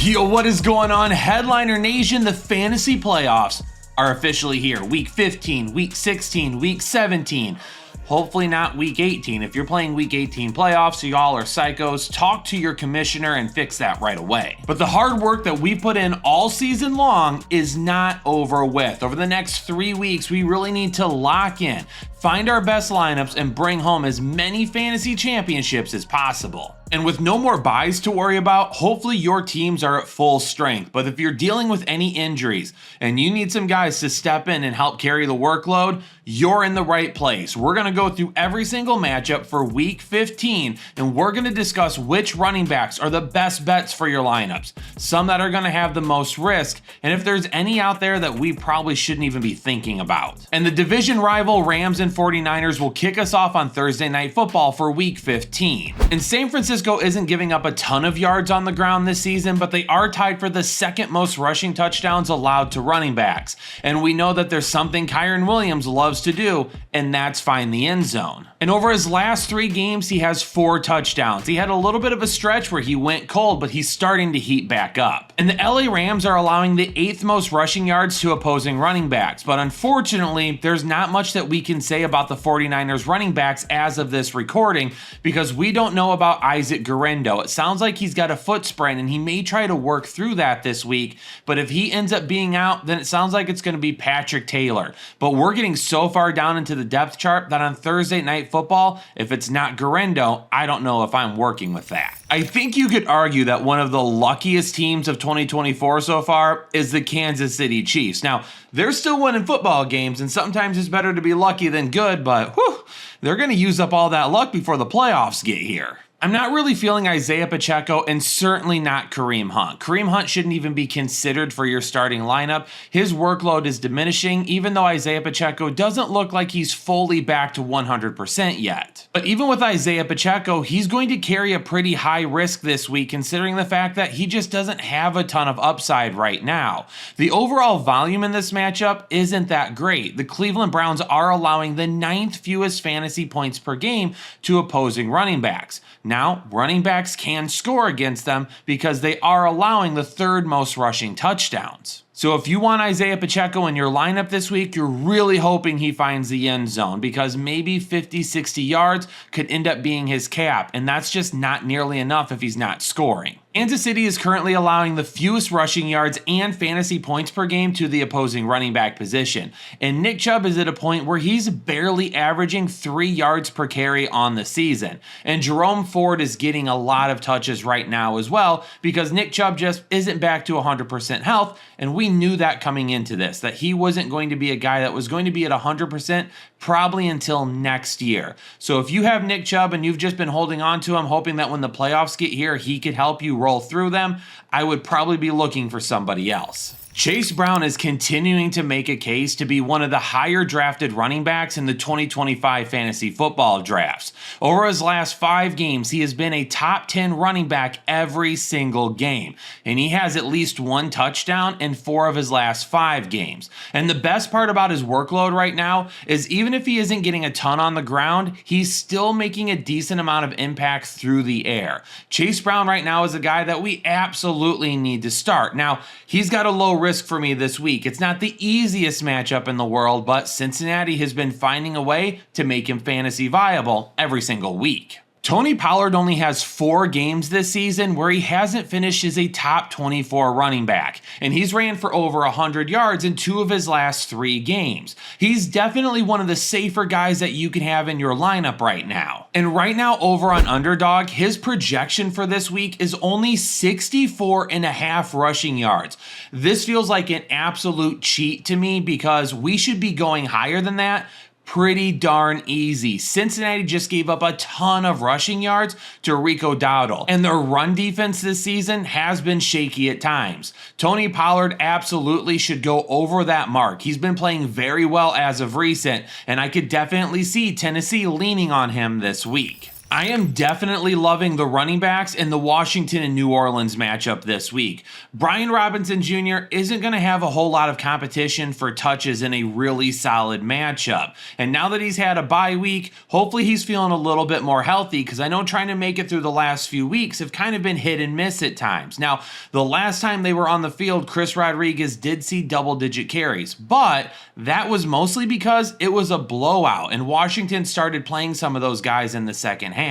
Yo, what is going on, Headliner Nation? The fantasy playoffs are officially here. Week 15, week 16, week 17. Hopefully not week 18. If you're playing week 18 playoffs, y'all are psychos. Talk to your commissioner and fix that right away. But the hard work that we put in all season long is not over with. Over the next 3 weeks, we really need to lock in, find our best lineups, and bring home as many fantasy championships as possible. And with no more buys to worry about, hopefully your teams are at full strength. But if you're dealing with any injuries and you need some guys to step in and help carry the workload, you're in the right place. We're going to go through every single matchup for week 15, and we're going to discuss which running backs are the best bets for your lineups, some that are going to have the most risk, and if there's any out there that we probably shouldn't even be thinking about. And the division rival Rams and 49ers will kick us off on Thursday Night Football for week 15. And San Francisco isn't giving up a ton of yards on the ground this season, but they are tied for the second most rushing touchdowns allowed to running backs. And we know that there's something Kyren Williams loves to do, and that's find the end zone. And over his last 3 games, he has 4 touchdowns. He had a little bit of a stretch where he went cold, but he's starting to heat back up. And the LA Rams are allowing the 8th most rushing yards to opposing running backs. But unfortunately, there's not much that we can say about the 49ers running backs as of this recording, because we don't know about Isaac Guerendo. It sounds like he's got a foot sprain, and he may try to work through that this week. But if he ends up being out, then it sounds like it's going to be Patrick Taylor. But we're getting so far down into the depth chart that on Thursday Night Football, if it's not Guerendo, I don't know if I'm working with that. I think you could argue that one of the luckiest teams of 2024 so far is the Kansas City Chiefs. Now, they're still winning football games, and sometimes it's better to be lucky than good, but whew, they're going to use up all that luck before the playoffs get here. I'm not really feeling Isaiah Pacheco, and certainly not Kareem Hunt. Kareem Hunt shouldn't even be considered for your starting lineup. His workload is diminishing, even though Isaiah Pacheco doesn't look like he's fully back to 100% yet. But even with Isaiah Pacheco, he's going to carry a pretty high risk this week, considering the fact that he just doesn't have a ton of upside right now. The overall volume in this matchup isn't that great. The Cleveland Browns are allowing the 9th fewest fantasy points per game to opposing running backs. Now, running backs can score against them because they are allowing the 3rd most rushing touchdowns. So if you want Isaiah Pacheco in your lineup this week, you're really hoping he finds the end zone, because maybe 50, 60 yards could end up being his cap, and that's just not nearly enough if he's not scoring. Kansas City is currently allowing the fewest rushing yards and fantasy points per game to the opposing running back position. And Nick Chubb is at a point where he's barely averaging 3 yards per carry on the season. And Jerome Ford is getting a lot of touches right now as well, because Nick Chubb just isn't back to 100% health. And we knew that coming into this, that he wasn't going to be a guy that was going to be at 100% probably until next year. So if you have Nick Chubb and you've just been holding on to him, hoping that when the playoffs get here, he could help you roll through them, I would probably be looking for somebody else. Chase Brown is continuing to make a case to be one of the higher drafted running backs in the 2025 fantasy football drafts. Over his last 5 games, he has been a top 10 running back every single game, and he has at least 1 touchdown in 4 of his last 5 games. And the best part about his workload right now is even if he isn't getting a ton on the ground, he's still making a decent amount of impact through the air. Chase Brown right now is a guy that we absolutely need to start. Now, he's got a low risk for me this week. It's not the easiest matchup in the world, but Cincinnati has been finding a way to make him fantasy viable every single week. Tony Pollard only has 4 games this season where he hasn't finished as a top 24 running back, and he's ran for over 100 yards in 2 of his last 3 games. He's definitely one of the safer guys that you can have in your lineup right now. And right now over on Underdog, his projection for this week is only 64.5 rushing yards. This feels like an absolute cheat to me, because we should be going higher than that pretty darn easy. Cincinnati just gave up a ton of rushing yards to Rico Dowdle, and their run defense this season has been shaky at times. Tony Pollard absolutely should go over that mark. He's been playing very well as of recent, and I could definitely see Tennessee leaning on him this week. I am definitely loving the running backs in the Washington and New Orleans matchup this week. Brian Robinson Jr. isn't going to have a whole lot of competition for touches in a really solid matchup. And now that he's had a bye week, hopefully he's feeling a little bit more healthy, because I know trying to make it through the last few weeks have kind of been hit and miss at times. Now, the last time they were on the field, Chris Rodriguez did see double-digit carries, but that was mostly because it was a blowout, and Washington started playing some of those guys in the second half.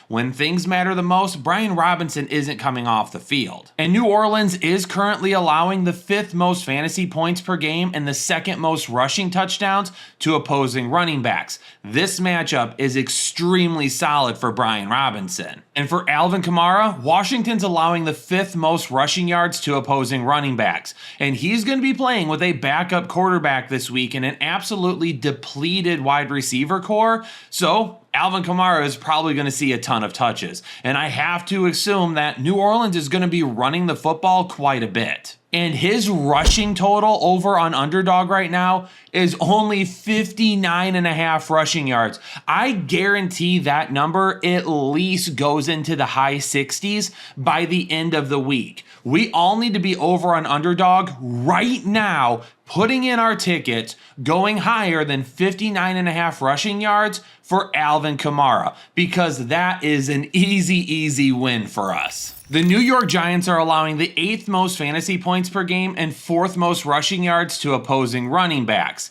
When things matter the most, Brian Robinson isn't coming off the field. And New Orleans is currently allowing the 5th most fantasy points per game and the 2nd most rushing touchdowns to opposing running backs. This matchup is extremely solid for Brian Robinson. And for Alvin Kamara, Washington's allowing the 5th most rushing yards to opposing running backs. And he's going to be playing with a backup quarterback this week in an absolutely depleted wide receiver core. So Alvin Kamara is probably going to see a ton of touches. And I have to assume that New Orleans is going to be running the football quite a bit. And his rushing total over on Underdog right now is only 59.5 rushing yards. I guarantee that number at least goes into the high 60s by the end of the week. We all need to be over on Underdog right now, putting in our tickets, going higher than 59.5 rushing yards for Alvin Kamara, because that is an easy win for us. The New York Giants are allowing the 8th most fantasy points per game and 4th most rushing yards to opposing running backs.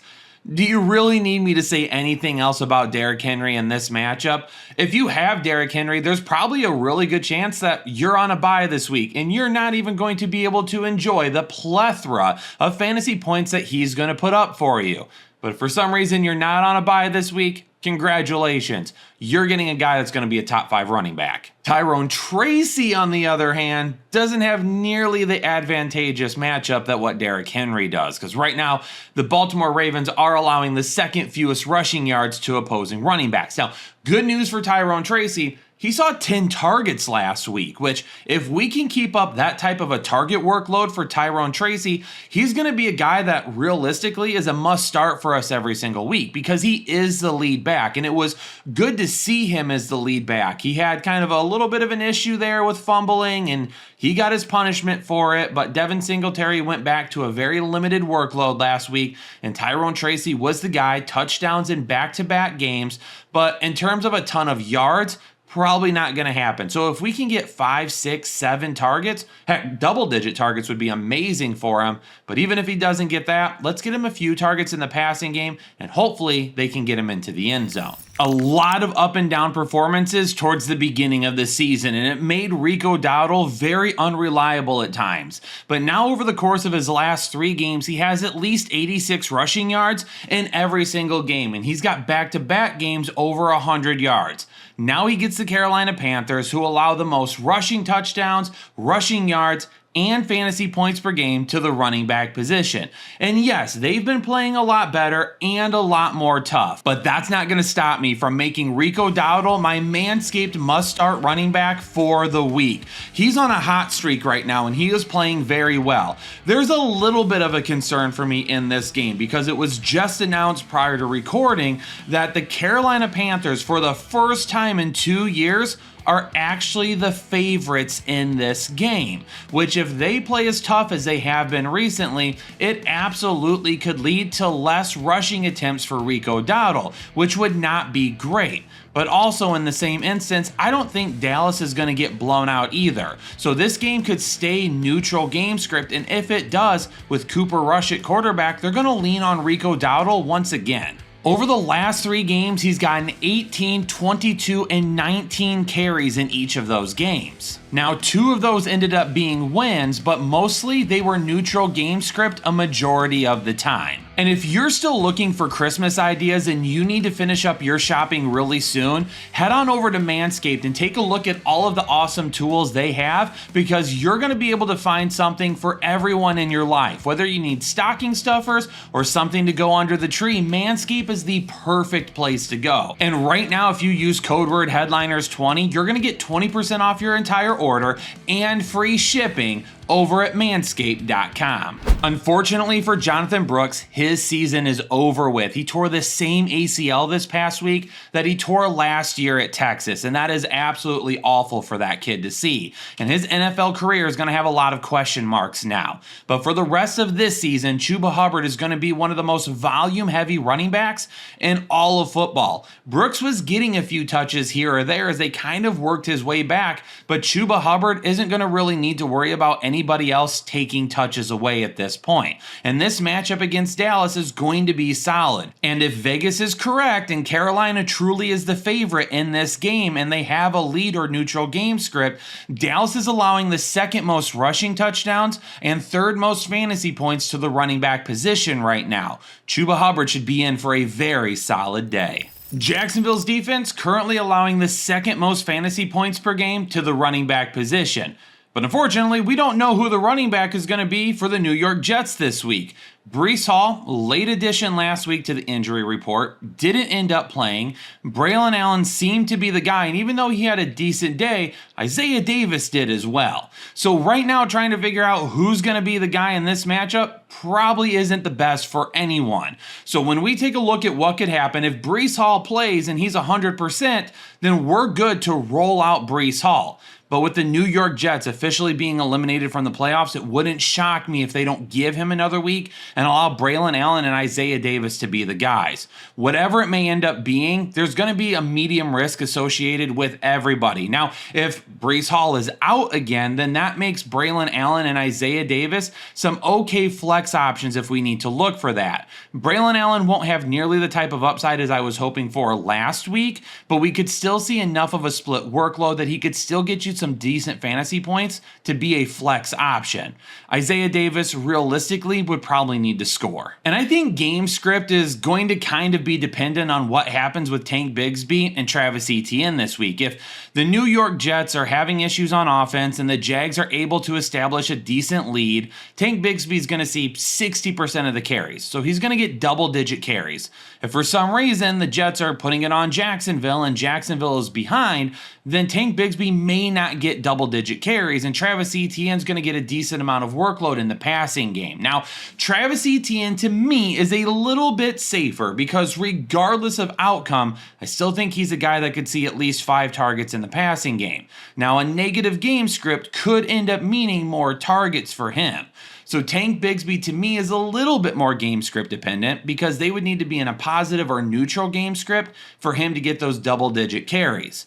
Do you really need me to say anything else about Derrick Henry in this matchup? If you have Derrick Henry, there's probably a really good chance that you're on a bye this week and you're not even going to be able to enjoy the plethora of fantasy points that he's going to put up for you. But if for some reason you're not on a bye this week, congratulations. You're getting a guy that's going to be a top 5 running back. Tyrone Tracy, on the other hand, doesn't have nearly the advantageous matchup that what Derrick Henry does, because right now the Baltimore Ravens are allowing the 2nd fewest rushing yards to opposing running backs. Now, good news for Tyrone Tracy. He saw 10 targets last week, which if we can keep up that type of a target workload for Tyrone Tracy, he's going to be a guy that realistically is a must start for us every single week, because he is the lead back. And it was good to see him as the lead back. He had kind of a little bit of an issue there with fumbling, and he got his punishment for it, but Devin Singletary went back to a very limited workload last week, and Tyrone Tracy was the guy, touchdowns in back-to-back games. But in terms of a ton of yards, probably not going to happen. So if we can get 5, 6, 7 targets, heck, double-digit targets would be amazing for him. But even if he doesn't get that, let's get him a few targets in the passing game, and hopefully they can get him into the end zone. A lot of up and down performances towards the beginning of the season, and it made Rico Dowdle very unreliable at times. But now over the course of his last 3 games, he has at least 86 rushing yards in every single game, and he's got back-to-back games over 100 yards. Now he gets the Carolina Panthers, who allow the most rushing touchdowns, rushing yards, and fantasy points per game to the running back position. And yes, they've been playing a lot better and a lot more tough, but that's not going to stop me from making Rico Dowdle my Manscaped must-start running back for the week. He's on a hot streak right now, and he is playing very well. There's a little bit of a concern for me in this game, because it was just announced prior to recording that the Carolina Panthers, for the first time in 2 years, are actually the favorites in this game, which if they play as tough as they have been recently, it absolutely could lead to less rushing attempts for Rico Dowdle, which would not be great. But also in the same instance, I don't think Dallas is going to get blown out either. So this game could stay neutral game script, and if it does, with Cooper Rush at quarterback, they're going to lean on Rico Dowdle once again. Over the last 3 games, he's gotten 18, 22, and 19 carries in each of those games. Now, 2 of those ended up being wins, but mostly they were neutral game script a majority of the time. And if you're still looking for Christmas ideas and you need to finish up your shopping really soon, head on over to Manscaped and take a look at all of the awesome tools they have, because you're going to be able to find something for everyone in your life. Whether you need stocking stuffers or something to go under the tree, Manscaped is the perfect place to go. And right now, if you use code word Headliners20, you're going to get 20% off your entire order and free shipping over at manscaped.com. Unfortunately for Jonathan Brooks, his season is over with. He tore the same ACL this past week that he tore last year at Texas, and that is absolutely awful for that kid to see. And his NFL career is going to have a lot of question marks now. But for the rest of this season, Chuba Hubbard is going to be one of the most volume-heavy running backs in all of football. Brooks was getting a few touches here or there as they kind of worked his way back, but Chuba Hubbard isn't going to really need to worry about anybody else taking touches away at this point. And this matchup against Dallas is going to be solid. And if Vegas is correct and Carolina truly is the favorite in this game and they have a lead or neutral game script, Dallas is allowing the second most rushing touchdowns and third most fantasy points to the running back position right now. Chuba Hubbard should be in for a very solid day. Jacksonville's defense currently allowing the second most fantasy points per game to the running back position. But unfortunately, we don't know who the running back is going to be for the New York Jets this week. Breece Hall, late addition last week to the injury report, didn't end up playing. Braylon Allen seemed to be the guy, and even though he had a decent day, Isaiah Davis did as well. So right now, trying to figure out who's going to be the guy in this matchup probably isn't the best for anyone. So when we take a look at what could happen, if Breece Hall plays and he's 100%, then we're good to roll out Breece Hall. But with the New York Jets officially being eliminated from the playoffs, it wouldn't shock me if they don't give him another week and allow Braylon Allen and Isaiah Davis to be the guys. Whatever it may end up being, there's going to be a medium risk associated with everybody. Now, if Breece Hall is out again, then that makes Braylon Allen and Isaiah Davis some okay flex options if we need to look for that. Braylon Allen won't have nearly the type of upside as I was hoping for last week, but we could still see enough of a split workload that he could still get you some decent fantasy points to be a flex option. Isaiah Davis realistically would probably need to score. And I think game script is going to kind of be dependent on what happens with Tank Bigsby and Travis Etienne this week. If the New York Jets are having issues on offense and the Jags are able to establish a decent lead, Tank Bigsby is going to see 60% of the carries. So he's going to get double-digit carries. If for some reason the Jets are putting it on Jacksonville and Jacksonville is behind, then Tank Bigsby may not get double-digit carries, and Travis Etienne's going to get a decent amount of workload in the passing game. Now, Travis Etienne, to me, is a little bit safer because regardless of outcome, I still think he's a guy that could see at least 5 targets in the passing game. Now, a negative game script could end up meaning more targets for him. So Tank Bigsby, to me, is a little bit more game script dependent because they would need to be in a positive or neutral game script for him to get those double-digit carries.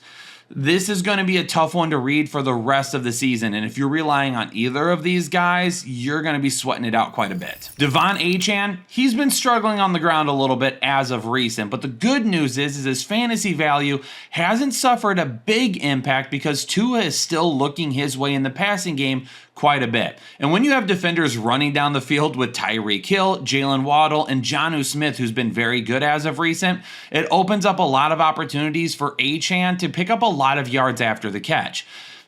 This is going to be a tough one to read for the rest of the season, and if you're relying on either of these guys, you're going to be sweating it out quite a bit. Devon Achane, he's been struggling on the ground a little bit as of recent, but the good news is his fantasy value hasn't suffered a big impact because Tua is still looking his way in the passing game quite a bit. And when you have defenders running down the field with Tyreek Hill, Jalen Waddle, and Jonnu Smith, who's been very good as of recent, it opens up a lot of opportunities for Achane to pick up a lot of yards after the catch.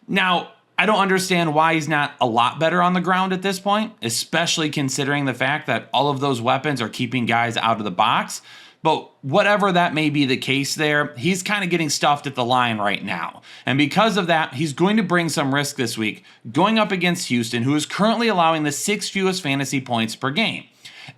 Now, I don't understand why he's not a lot better on the ground at this point, especially considering the fact that all of those weapons are keeping guys out of the box. But whatever that may be the case there, he's kind of getting stuffed at the line right now. And because of that, he's going to bring some risk this week, going up against Houston, who is currently allowing the 6th fewest fantasy points per game.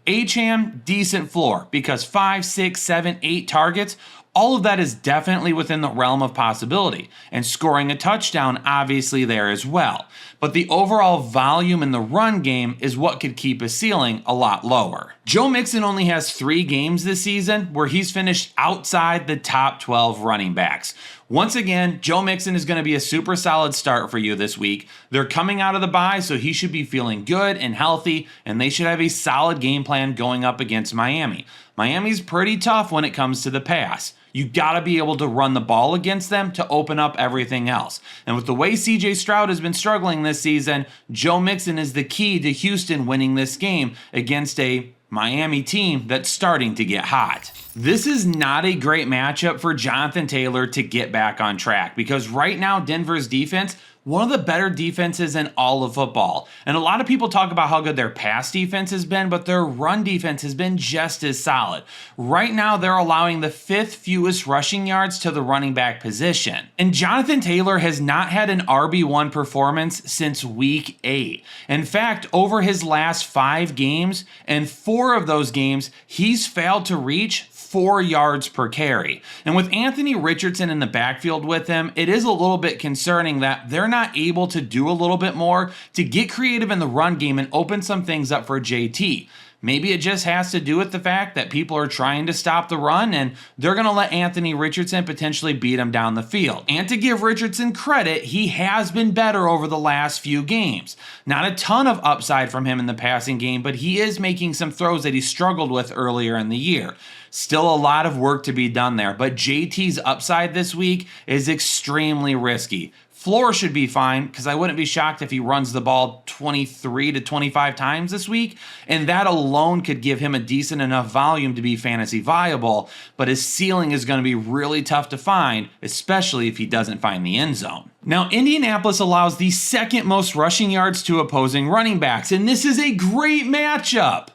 Achane, decent floor, because 5, 6, 7, 8 targets, all of that is definitely within the realm of possibility, and scoring a touchdown obviously there as well. But the overall volume in the run game is what could keep his ceiling a lot lower. Joe Mixon only has 3 games this season where he's finished outside the top 12 running backs. Once again, Joe Mixon is going to be a super solid start for you this week. They're coming out of the bye, so he should be feeling good and healthy, and they should have a solid game plan going up against Miami. Miami's pretty tough when it comes to the pass. You got to be able to run the ball against them to open up everything else. And with the way CJ Stroud has been struggling this season, Joe Mixon is the key to Houston winning this game against a Miami team that's starting to get hot. This is not a great matchup for Jonathan Taylor to get back on track because right now Denver's defense one of the better defenses in all of football. And a lot of people talk about how good their pass defense has been, but their run defense has been just as solid. Right now, they're allowing the 5th fewest rushing yards to the running back position. And Jonathan Taylor has not had an RB1 performance since week 8. In fact, over his last 5 games, and 4 of those games, he's failed to reach 4 yards per carry. And with Anthony Richardson in the backfield with him, it is a little bit concerning that they're not able to do a little bit more to get creative in the run game and open some things up for JT. Maybe it just has to do with the fact that people are trying to stop the run and they're going to let Anthony Richardson potentially beat him down the field. And to give Richardson credit, he has been better over the last few games. Not a ton of upside from him in the passing game, but he is making some throws that he struggled with earlier in the year. Still a lot of work to be done there, but JT's upside this week is extremely risky. Floor should be fine because I wouldn't be shocked if he runs the ball 23 to 25 times this week, and that alone could give him a decent enough volume to be fantasy viable, but his ceiling is going to be really tough to find, especially if he doesn't find the end zone. Now, Indianapolis allows the 2nd most rushing yards to opposing running backs, and this is a great matchup.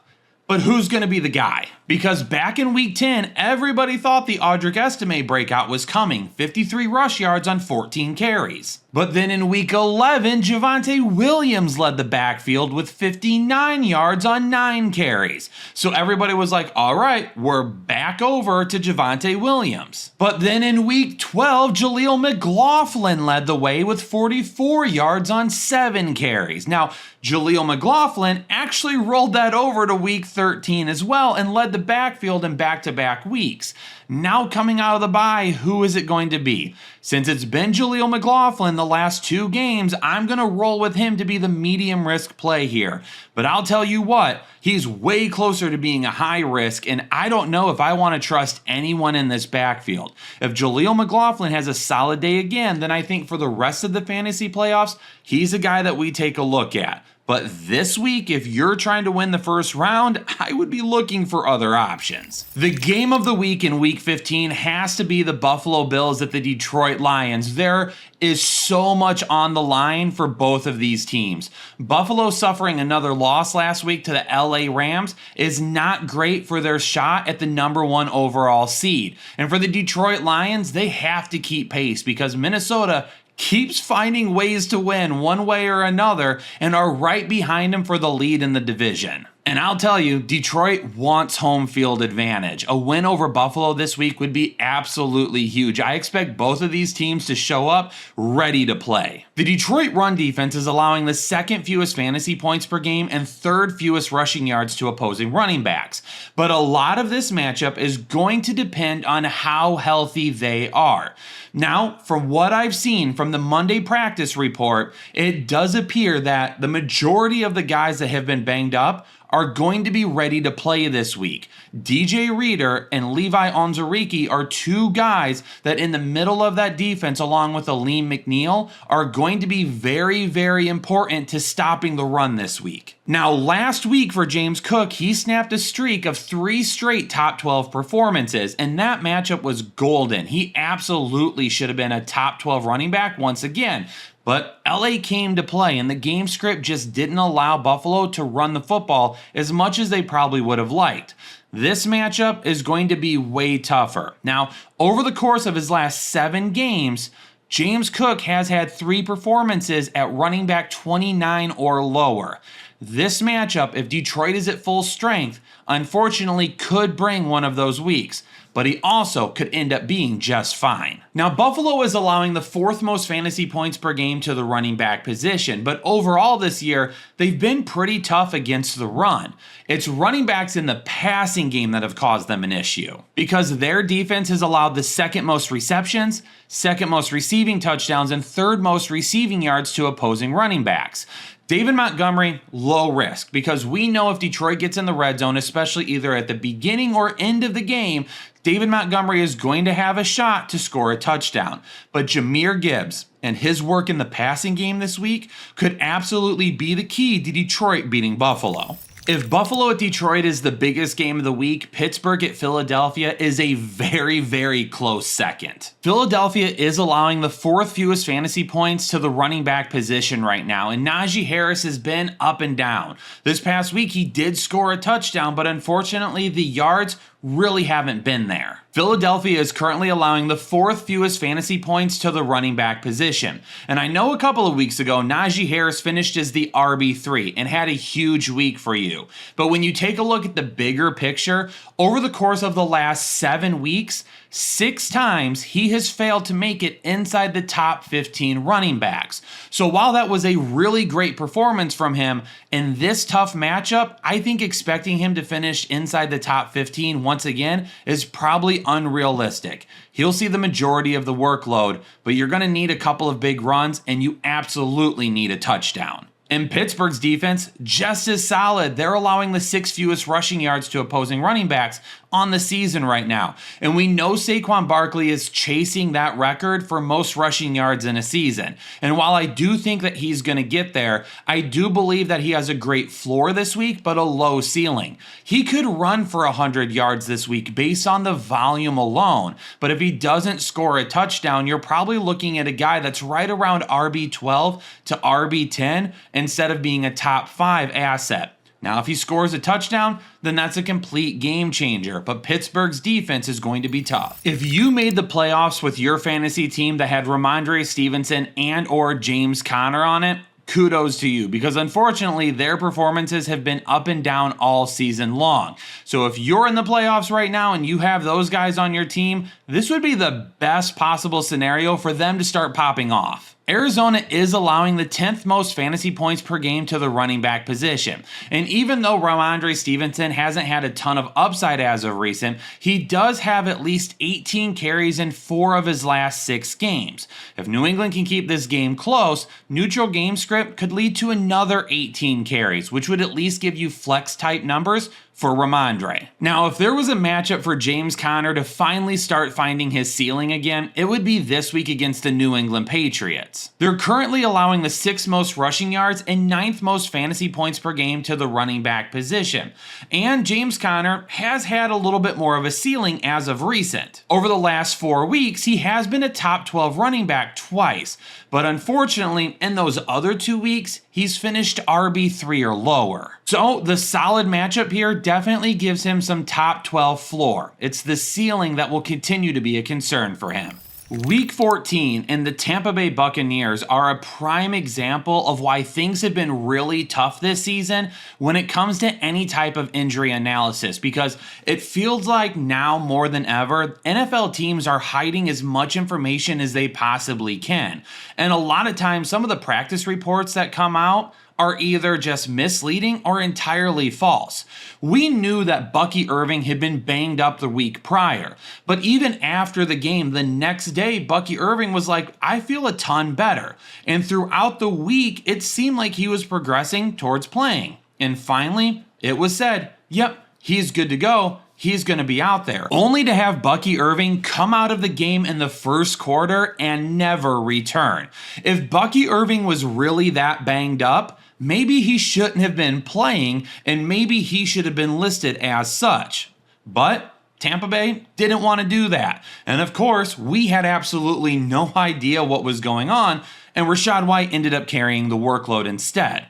But who's going to be the guy? Because back in week 10, everybody thought the Audric Estime breakout was coming, 53 rush yards on 14 carries. But then in week 11, Javonte Williams led the backfield with 59 yards on 9 carries. So everybody was like, all right, we're back over to Javonte Williams. But then in week 12, Jaleel McLaughlin led the way with 44 yards on 7 carries. Now, Jaleel McLaughlin actually rolled that over to week 13 as well and led the backfield in back-to-back weeks. Now coming out of the bye, who is it going to be? Since it's been Jaleel McLaughlin the last 2 games, I'm going to roll with him to be the medium risk play here. But I'll tell you what, he's way closer to being a high risk, and I don't know if I want to trust anyone in this backfield. If Jaleel McLaughlin has a solid day again, then I think for the rest of the fantasy playoffs, he's a guy that we take a look at. But this week, if you're trying to win the first round, I would be looking for other options. The game of the week in week 15 has to be the Buffalo Bills at the Detroit Lions. There is so much on the line for both of these teams. Buffalo suffering another loss last week to the LA Rams is not great for their shot at the #1 overall seed. And for the Detroit Lions, they have to keep pace because Minnesota keeps finding ways to win one way or another and are right behind him for the lead in the division. And I'll tell you, Detroit wants home field advantage. A win over Buffalo this week would be absolutely huge. I expect both of these teams to show up ready to play. The Detroit run defense is allowing the 2nd fewest fantasy points per game and 3rd fewest rushing yards to opposing running backs. But a lot of this matchup is going to depend on how healthy they are. Now, from what I've seen from the Monday practice report, it does appear that the majority of the guys that have been banged up are going to be ready to play this week. DJ Reader and Levi Onwuzurike are 2 guys that in the middle of that defense, along with Aleem McNeil, are going to be very, very important to stopping the run this week. Now, last week for James Cook, he snapped a streak of 3 straight top 12 performances, and that matchup was golden. He absolutely should have been a top 12 running back once again. But LA came to play, and the game script just didn't allow Buffalo to run the football as much as they probably would have liked. This matchup is going to be way tougher. Now, over the course of his last 7 games, James Cook has had 3 performances at running back 29 or lower. This matchup, if Detroit is at full strength, unfortunately could bring one of those weeks, but he also could end up being just fine. Now, Buffalo is allowing the 4th most fantasy points per game to the running back position, but overall this year, they've been pretty tough against the run. It's running backs in the passing game that have caused them an issue, because their defense has allowed the 2nd most receptions, 2nd most receiving touchdowns, and 3rd most receiving yards to opposing running backs. David Montgomery, low risk, because we know if Detroit gets in the red zone, especially either at the beginning or end of the game, David Montgomery is going to have a shot to score a touchdown. But Jahmyr Gibbs and his work in the passing game this week could absolutely be the key to Detroit beating Buffalo. If Buffalo at Detroit is the biggest game of the week, Pittsburgh at Philadelphia is a very, very close second. Philadelphia is allowing the 4th fewest fantasy points to the running back position right now, and Najee Harris has been up and down. This past week, he did score a touchdown, but unfortunately, the yards really haven't been there. Philadelphia is currently allowing the 4th fewest fantasy points to the running back position. And I know a couple of weeks ago, Najee Harris finished as the RB3 and had a huge week for you. But when you take a look at the bigger picture, over the course of the last 7 weeks, 6 times he has failed to make it inside the top 15 running backs. So while that was a really great performance from him in this tough matchup, I think expecting him to finish inside the top 15 once again is probably unrealistic. He'll see the majority of the workload, but you're going to need a couple of big runs, and you absolutely need a touchdown. And Pittsburgh's defense, just as solid. They're allowing the 6th fewest rushing yards to opposing running backs on the season right now. And we know Saquon Barkley is chasing that record for most rushing yards in a season. And while I do think that he's going to get there, I do believe that he has a great floor this week, but a low ceiling. He could run for 100 yards this week based on the volume alone. But if he doesn't score a touchdown, you're probably looking at a guy that's right around RB12 to RB10 instead of being a top 5 asset. Now, if he scores a touchdown, then that's a complete game changer, but Pittsburgh's defense is going to be tough. If you made the playoffs with your fantasy team that had Ramondre Stevenson and or James Conner on it, kudos to you, because unfortunately their performances have been up and down all season long. So if you're in the playoffs right now and you have those guys on your team, this would be the best possible scenario for them to start popping off. Arizona is allowing the 10th most fantasy points per game to the running back position. And even though Ramondre Stevenson hasn't had a ton of upside as of recent, he does have at least 18 carries in 4 of his last 6 games. If New England can keep this game close, neutral game script could lead to another 18 carries, which would at least give you flex type numbers for Ramondre. Now, if there was a matchup for James Conner to finally start finding his ceiling again, it would be this week against the New England Patriots. They're currently allowing the 6th most rushing yards and 9th most fantasy points per game to the running back position. And James Conner has had a little bit more of a ceiling as of recent. Over the last 4 weeks, he has been a top 12 running back twice, but unfortunately, in those other 2 weeks, he's finished RB3 or lower. So the solid matchup here definitely gives him some top 12 floor. It's the ceiling that will continue to be a concern for him. Week 14 and the Tampa Bay Buccaneers are a prime example of why things have been really tough this season when it comes to any type of injury analysis, because it feels like now more than ever, NFL teams are hiding as much information as they possibly can. And a lot of times, some of the practice reports that come out are either just misleading or entirely false. We knew that Bucky Irving had been banged up the week prior, but even after the game, the next day, Bucky Irving was like, I feel a ton better. And throughout the week, it seemed like he was progressing towards playing. And finally, it was said, yep, he's good to go. He's going to be out there, only to have Bucky Irving come out of the game in the first quarter and never return. If Bucky Irving was really that banged up, maybe he shouldn't have been playing, and maybe he should have been listed as such. But Tampa Bay didn't want to do that. And of course, we had absolutely no idea what was going on, and Rachaad White ended up carrying the workload instead.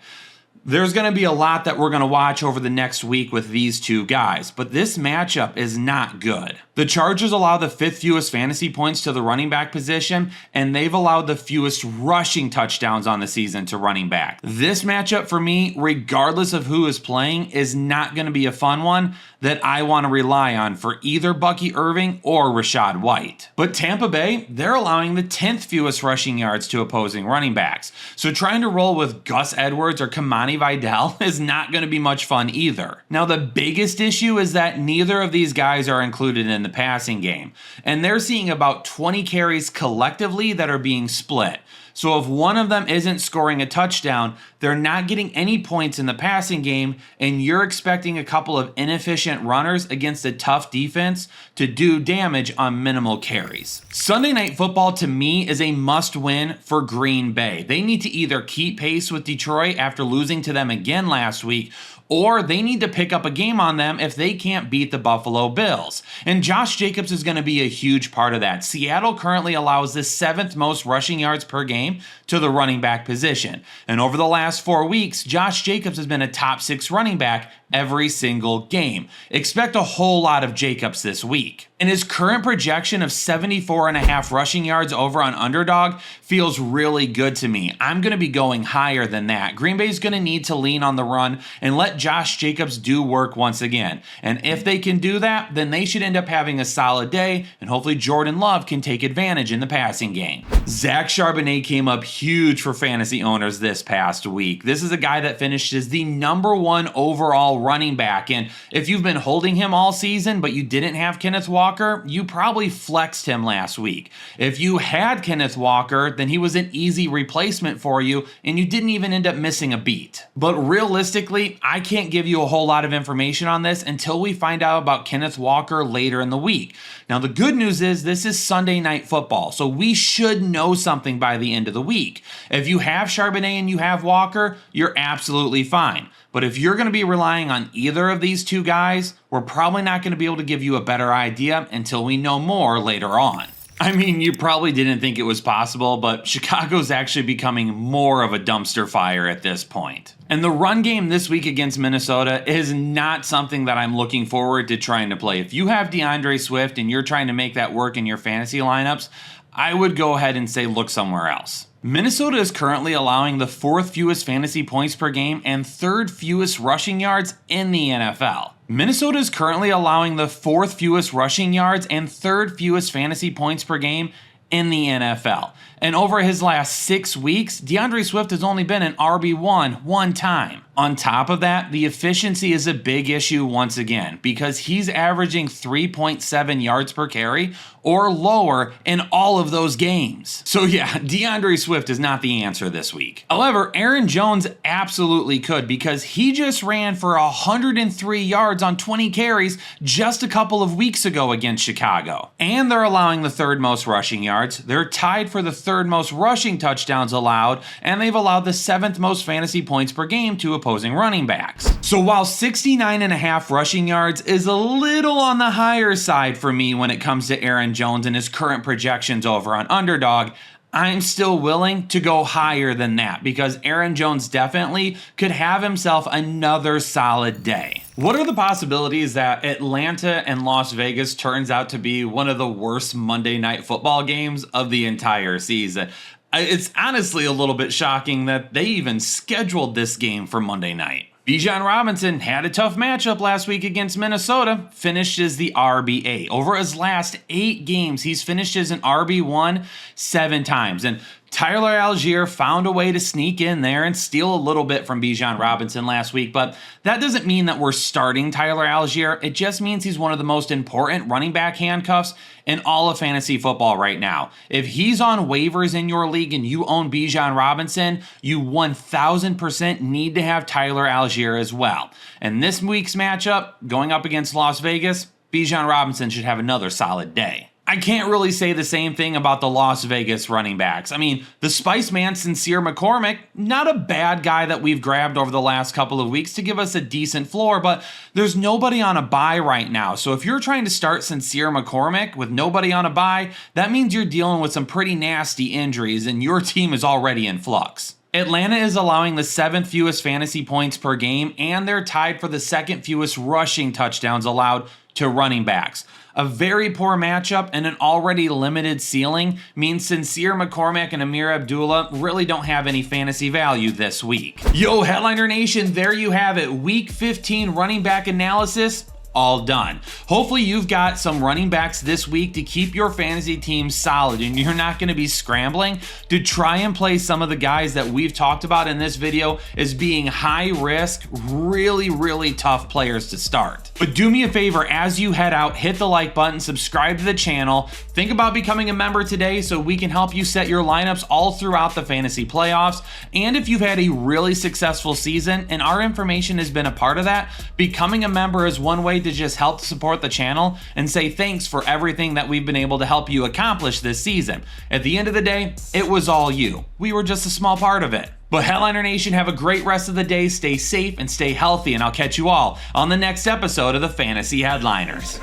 There's going to be a lot that we're going to watch over the next week with these two guys, but this matchup is not good. The Chargers allow the 5th fewest fantasy points to the running back position, and they've allowed the fewest rushing touchdowns on the season to running back. This matchup for me, regardless of who is playing, is not going to be a fun one that I want to rely on for either Bucky Irving or Rachaad White. But Tampa Bay, they're allowing the 10th fewest rushing yards to opposing running backs. So trying to roll with Gus Edwards or Kamani Vidal is not going to be much fun either. Now, the biggest issue is that neither of these guys are included in the passing game, and they're seeing about 20 carries collectively that are being split. So if one of them isn't scoring a touchdown, they're not getting any points in the passing game, and you're expecting a couple of inefficient runners against a tough defense to do damage on minimal carries. Sunday Night Football, to me, is a must-win for Green Bay. They need to either keep pace with Detroit after losing to them again last week, or they need to pick up a game on them if they can't beat the Buffalo Bills. And Josh Jacobs is going to be a huge part of that. Seattle currently allows the 7th most rushing yards per game to the running back position. And over the last 4 weeks, Josh Jacobs has been a top 6 running back every single game. Expect a whole lot of Jacobs this week. And his current projection of 74.5 rushing yards over on Underdog feels really good to me. I'm going to be going higher than that. Green Bay is going to need to lean on the run and let Josh Jacobs do work once again. And if they can do that, then they should end up having a solid day, and hopefully Jordan Love can take advantage in the passing game. Zach Charbonnet came up huge for fantasy owners this past week. This is a guy that finished as the #1 overall running back, and if you've been holding him all season but you didn't have Kenneth Walker, you probably flexed him last week. If you had Kenneth Walker, then he was an easy replacement for you and you didn't even end up missing a beat. But realistically, I can't give you a whole lot of information on this until we find out about Kenneth Walker later in the week. Now the good news is this is Sunday Night Football, so we should know something by the end of the week. If you have Charbonnet and you have Walker, you're absolutely fine. But if you're going to be relying on either of these two guys, we're probably not going to be able to give you a better idea until we know more later on. I mean, you probably didn't think it was possible, but Chicago's actually becoming more of a dumpster fire at this point. And the run game this week against Minnesota is not something that I'm looking forward to trying to play. If you have DeAndre Swift and you're trying to make that work in your fantasy lineups, I would go ahead and say look somewhere else. Minnesota is currently allowing the 4th fewest fantasy points per game and 3rd fewest rushing yards in the NFL. Minnesota is currently allowing the 4th fewest rushing yards and 3rd fewest fantasy points per game in the NFL. And over his last 6 weeks, DeAndre Swift has only been an RB1 one time. On top of that, the efficiency is a big issue once again because he's averaging 3.7 yards per carry or lower in all of those games. So yeah, DeAndre Swift is not the answer this week. However, Aaron Jones absolutely could because he just ran for 103 yards on 20 carries just a couple of weeks ago against Chicago. And they're allowing the 3rd most rushing yards. They're tied for the 3rd most rushing touchdowns allowed, and they've allowed the 7th most fantasy points per game to opposing running backs. So while 69.5 rushing yards is a little on the higher side for me when it comes to Aaron Jones and his current projections over on Underdog, I'm still willing to go higher than that because Aaron Jones definitely could have himself another solid day. What are the possibilities that Atlanta and Las Vegas turns out to be one of the worst Monday Night Football games of the entire season? It's honestly a little bit shocking that they even scheduled this game for Monday night. Bijan Robinson had a tough matchup last week against Minnesota, finished as the RB8. Over his last 8 games, he's finished as an RB1 7 times. And Tyler Algier found a way to sneak in there and steal a little bit from Bijan Robinson last week, but that doesn't mean that we're starting Tyler Algier. It just means he's one of the most important running back handcuffs in all of fantasy football right now. If he's on waivers in your league and you own Bijan Robinson, you 1000% need to have Tyler Algier as well. And this week's matchup, going up against Las Vegas, Bijan Robinson should have another solid day. I can't really say the same thing about the Las Vegas running backs. I mean, the Spice Man, Sincere McCormick, not a bad guy that we've grabbed over the last couple of weeks to give us a decent floor, but there's nobody on a bye right now. So if you're trying to start Sincere McCormick with nobody on a bye, that means you're dealing with some pretty nasty injuries and your team is already in flux. Atlanta is allowing the 7th fewest fantasy points per game, and they're tied for the 2nd fewest rushing touchdowns allowed to running backs. A very poor matchup and an already limited ceiling means Sincere McCormick and Amir Abdullah really don't have any fantasy value this week. Yo, Headliner Nation, there you have it. Week 15 running back analysis. All done. Hopefully you've got some running backs this week to keep your fantasy team solid and you're not going to be scrambling to try and play some of the guys that we've talked about in this video as being high risk, really tough players to start. But do me a favor, as you head out, hit the like button, subscribe to the channel, think about becoming a member today so we can help you set your lineups all throughout the fantasy playoffs. And if you've had a really successful season and our information has been a part of that, becoming a member is one way to just help support the channel and say thanks for everything that we've been able to help you accomplish this season. At the end of the day, it was all you. We were just a small part of it. But Headliner Nation, have a great rest of the day, stay safe and stay healthy, and I'll catch you all on the next episode of the Fantasy Headliners.